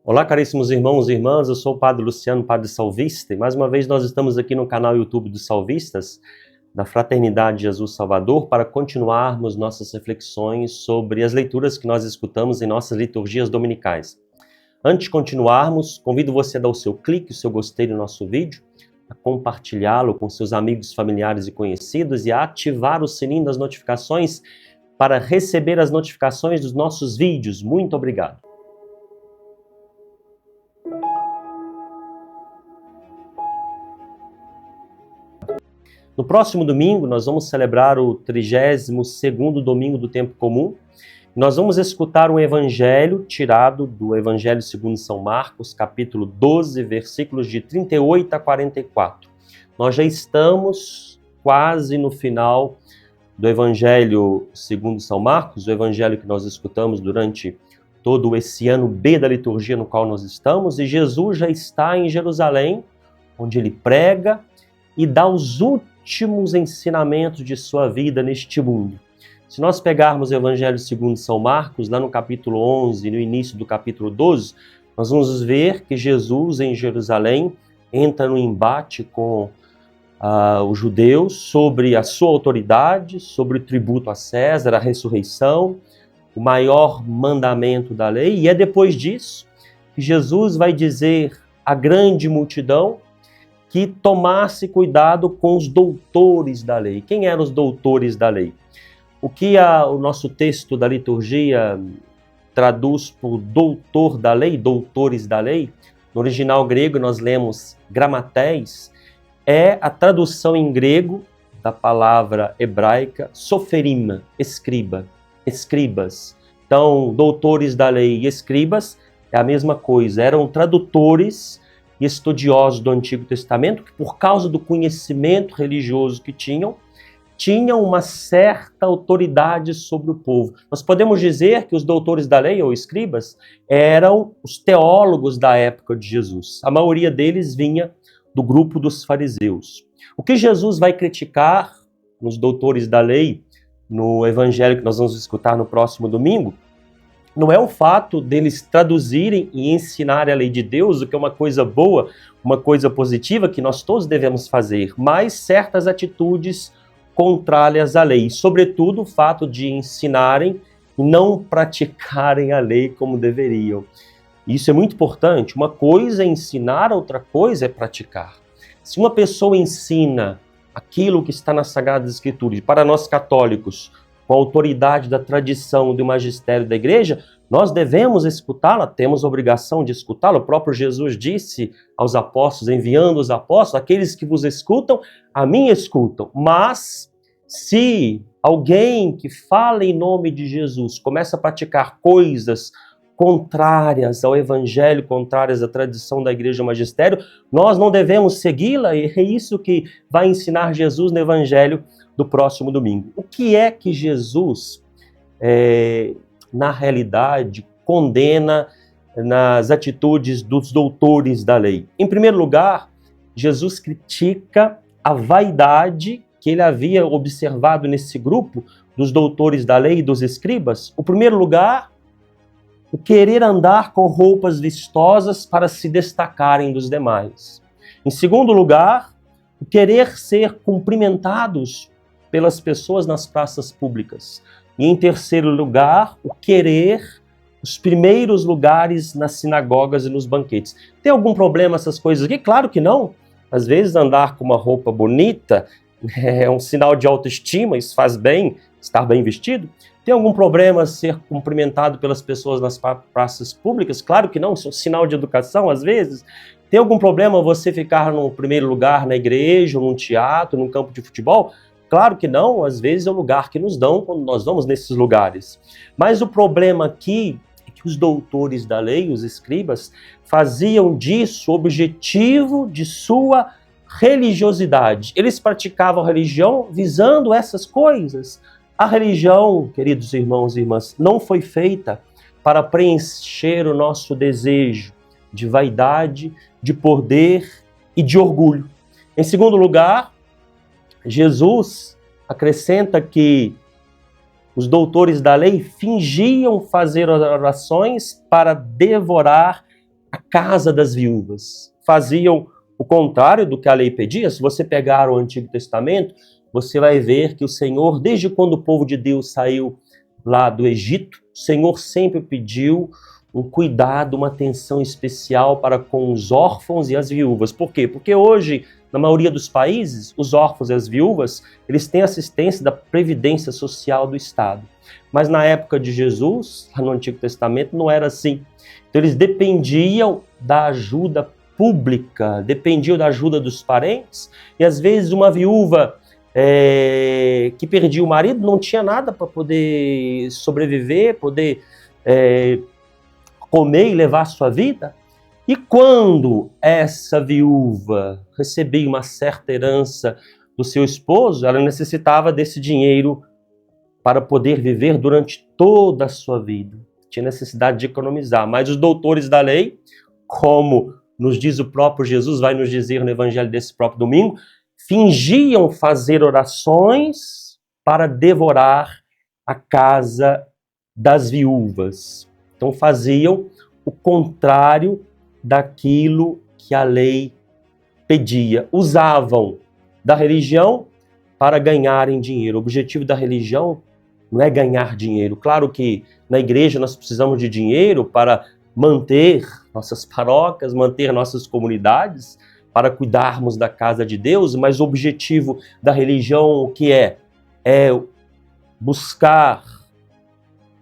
Olá, caríssimos irmãos e irmãs, eu sou o Padre Luciano, Padre Salvista, e mais uma vez nós estamos aqui no canal YouTube dos Salvistas, da Fraternidade Jesus Salvador, para continuarmos nossas reflexões sobre as leituras que nós escutamos em nossas liturgias dominicais. Antes de continuarmos, convido você a dar o seu clique, o seu gostei no nosso vídeo, a compartilhá-lo com seus amigos, familiares e conhecidos e a ativar o sininho das notificações para receber as notificações dos nossos vídeos. Muito obrigado. No próximo domingo, nós vamos celebrar o 32º domingo do tempo comum. Nós vamos escutar um evangelho tirado do Evangelho segundo São Marcos, capítulo 12, versículos de 38 a 44. Nós já estamos quase no final do Evangelho segundo São Marcos, o evangelho que nós escutamos durante todo esse ano B da liturgia no qual nós estamos, e Jesus já está em Jerusalém, onde ele prega e dá os últimos ensinamentos de sua vida neste mundo. Se nós pegarmos o Evangelho segundo São Marcos, lá no capítulo 11, no início do capítulo 12, nós vamos ver que Jesus em Jerusalém entra no embate com os judeus sobre a sua autoridade, sobre o tributo a César, a ressurreição, o maior mandamento da lei, e é depois disso que Jesus vai dizer à grande multidão que tomasse cuidado com os doutores da lei. Quem eram os doutores da lei? O que o nosso texto da liturgia traduz por doutor da lei, doutores da lei, no original grego nós lemos gramatéis, é a tradução em grego da palavra hebraica soferim, escriba, escribas. Então, doutores da lei e escribas é a mesma coisa, eram tradutores e estudiosos do Antigo Testamento, que por causa do conhecimento religioso que tinham uma certa autoridade sobre o povo. Nós podemos dizer que os doutores da lei, ou escribas, eram os teólogos da época de Jesus. A maioria deles vinha do grupo dos fariseus. O que Jesus vai criticar nos doutores da lei, no evangelho que nós vamos escutar no próximo domingo, não é o fato deles traduzirem e ensinarem a lei de Deus, o que é uma coisa boa, uma coisa positiva que nós todos devemos fazer, mas certas atitudes contrárias à lei, sobretudo o fato de ensinarem e não praticarem a lei como deveriam. Isso é muito importante. Uma coisa é ensinar, outra coisa é praticar. Se uma pessoa ensina aquilo que está nas Sagradas Escrituras, para nós católicos, com a autoridade da tradição do magistério da igreja, nós devemos escutá-la, temos a obrigação de escutá-la. O próprio Jesus disse aos apóstolos, enviando os apóstolos, aqueles que vos escutam, a mim escutam. Mas se alguém que fala em nome de Jesus começa a praticar coisas contrárias ao evangelho, contrárias à tradição da igreja magistério, nós não devemos segui-la, e é isso que vai ensinar Jesus no evangelho do próximo domingo. O que é que Jesus, na realidade, condena nas atitudes dos doutores da lei? Em primeiro lugar, Jesus critica a vaidade que ele havia observado nesse grupo dos doutores da lei e dos escribas. O primeiro lugar, o querer andar com roupas vistosas para se destacarem dos demais. Em segundo lugar, o querer ser cumprimentados pelas pessoas nas praças públicas. E em terceiro lugar, o querer os primeiros lugares nas sinagogas e nos banquetes. Tem algum problema essas coisas aqui? Claro que não. Às vezes andar com uma roupa bonita é um sinal de autoestima, isso faz bem, estar bem vestido. Tem algum problema ser cumprimentado pelas pessoas nas praças públicas? Claro que não, isso é um sinal de educação, às vezes. Tem algum problema você ficar no primeiro lugar na igreja, ou num teatro, num campo de futebol? Claro que não, às vezes é o lugar que nos dão quando nós vamos nesses lugares. Mas o problema aqui é que os doutores da lei, os escribas, faziam disso o objetivo de sua religiosidade. Eles praticavam a religião visando essas coisas. A religião, queridos irmãos e irmãs, não foi feita para preencher o nosso desejo de vaidade, de poder e de orgulho. Em segundo lugar, Jesus acrescenta que os doutores da lei fingiam fazer orações para devorar casa das viúvas. Faziam o contrário do que a lei pedia. Se você pegar o Antigo Testamento, você vai ver que o Senhor, desde quando o povo de Deus saiu lá do Egito, o Senhor sempre pediu um cuidado, uma atenção especial para com os órfãos e as viúvas. Por quê? Porque hoje, na maioria dos países, os órfãos e as viúvas, eles têm assistência da Previdência Social do Estado. Mas na época de Jesus, lá no Antigo Testamento, não era assim. Então eles dependiam da ajuda pública, dependiam da ajuda dos parentes, e às vezes uma viúva que perdia o marido não tinha nada para poder sobreviver, poder comer e levar a sua vida. E quando essa viúva recebia uma certa herança do seu esposo, ela necessitava desse dinheiro para poder viver durante toda a sua vida. Tinha necessidade de economizar. Mas os doutores da lei, como nos diz o próprio Jesus, vai nos dizer no evangelho desse próprio domingo, fingiam fazer orações para devorar a casa das viúvas. Então faziam o contrário daquilo que a lei pedia. Usavam da religião para ganharem dinheiro. O objetivo da religião não é ganhar dinheiro. Claro que na igreja nós precisamos de dinheiro para manter nossas paróquias, manter nossas comunidades, para cuidarmos da casa de Deus, mas o objetivo da religião o que é? É buscar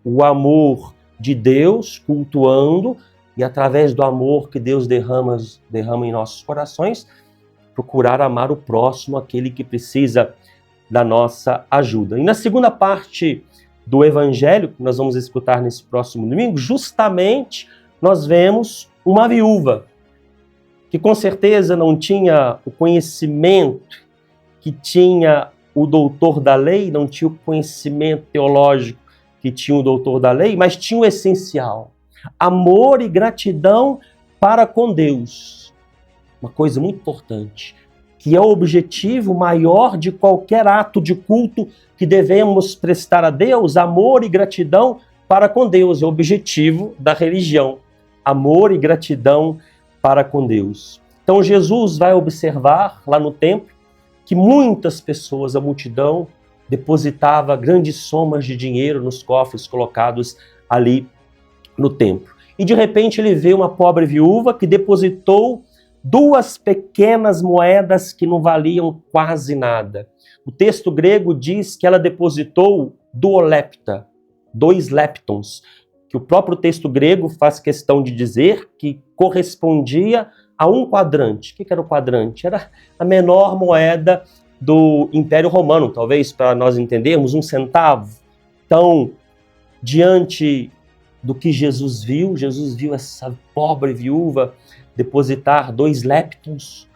o amor de Deus, cultuando, e através do amor que Deus derrama em nossos corações, procurar amar o próximo, aquele que precisa da nossa ajuda. E na segunda parte do Evangelho, que nós vamos escutar nesse próximo domingo, justamente nós vemos uma viúva, que com certeza não tinha o conhecimento que tinha o doutor da lei, não tinha o conhecimento teológico que tinha o doutor da lei, mas tinha o essencial: amor e gratidão para com Deus. Uma coisa muito importante, que é o objetivo maior de qualquer ato de culto que devemos prestar a Deus. Amor e gratidão para com Deus é o objetivo da religião. Amor e gratidão para com Deus. Então Jesus vai observar lá no templo que muitas pessoas, a multidão, depositava grandes somas de dinheiro nos cofres colocados ali no templo. E de repente ele vê uma pobre viúva que depositou 2 pequenas moedas que não valiam quase nada. O texto grego diz que ela depositou duolepta, 2 leptons, que o próprio texto grego faz questão de dizer que correspondia a 1 quadrante. O que era o quadrante? Era a menor moeda do Império Romano, talvez para nós entendermos, 1 centavo. Então, diante do que Jesus viu essa pobre viúva depositar 2 leptons,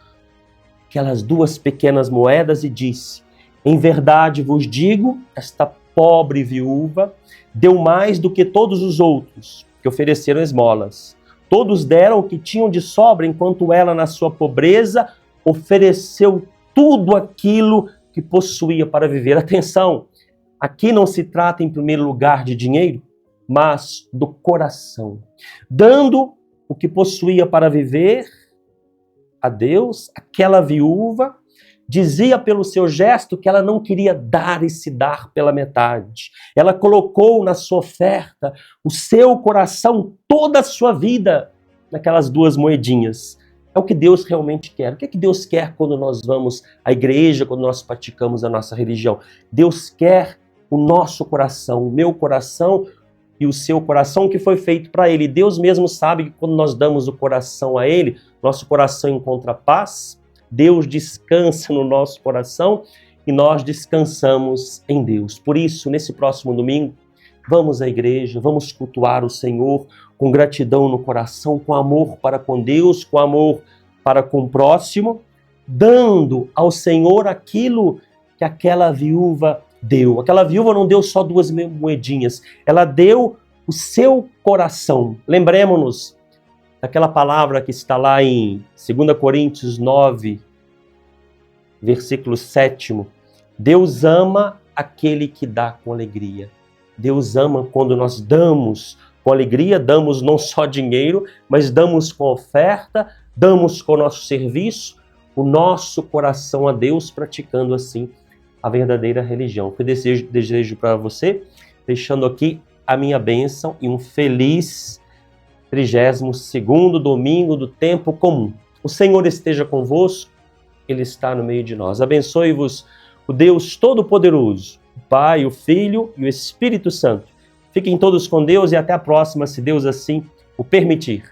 aquelas 2 pequenas moedas, e disse: em verdade vos digo, esta pobre viúva deu mais do que todos os outros que ofereceram esmolas. Todos deram o que tinham de sobra, enquanto ela, na sua pobreza, ofereceu tudo aquilo que possuía para viver. Atenção, aqui não se trata em primeiro lugar de dinheiro, mas do coração. Dando o que possuía para viver a Deus, aquela viúva dizia pelo seu gesto que ela não queria dar e se dar pela metade. Ela colocou na sua oferta o seu coração, toda a sua vida, naquelas 2 moedinhas. É o que Deus realmente quer. O que é que Deus quer quando nós vamos à igreja, quando nós praticamos a nossa religião? Deus quer o nosso coração, o meu coração e o seu coração, que foi feito para Ele. Deus mesmo sabe que quando nós damos o coração a Ele, nosso coração encontra paz, Deus descansa no nosso coração e nós descansamos em Deus. Por isso, nesse próximo domingo, vamos à igreja, vamos cultuar o Senhor com gratidão no coração, com amor para com Deus, com amor para com o próximo, dando ao Senhor aquilo que aquela viúva deu. Aquela viúva não deu só 2 moedinhas, ela deu o seu coração. Lembremos-nos daquela palavra que está lá em 2 Coríntios 9, versículo 7. Deus ama aquele que dá com alegria. Deus ama quando nós damos com alegria, damos não só dinheiro, mas damos com oferta, damos com o nosso serviço, o nosso coração a Deus, praticando assim a verdadeira religião. Que desejo para você, deixando aqui a minha bênção e um feliz 32º domingo do tempo comum. O Senhor esteja convosco, Ele está no meio de nós. Abençoe-vos o Deus Todo-Poderoso, o Pai, o Filho e o Espírito Santo. Fiquem todos com Deus e até a próxima, se Deus assim o permitir.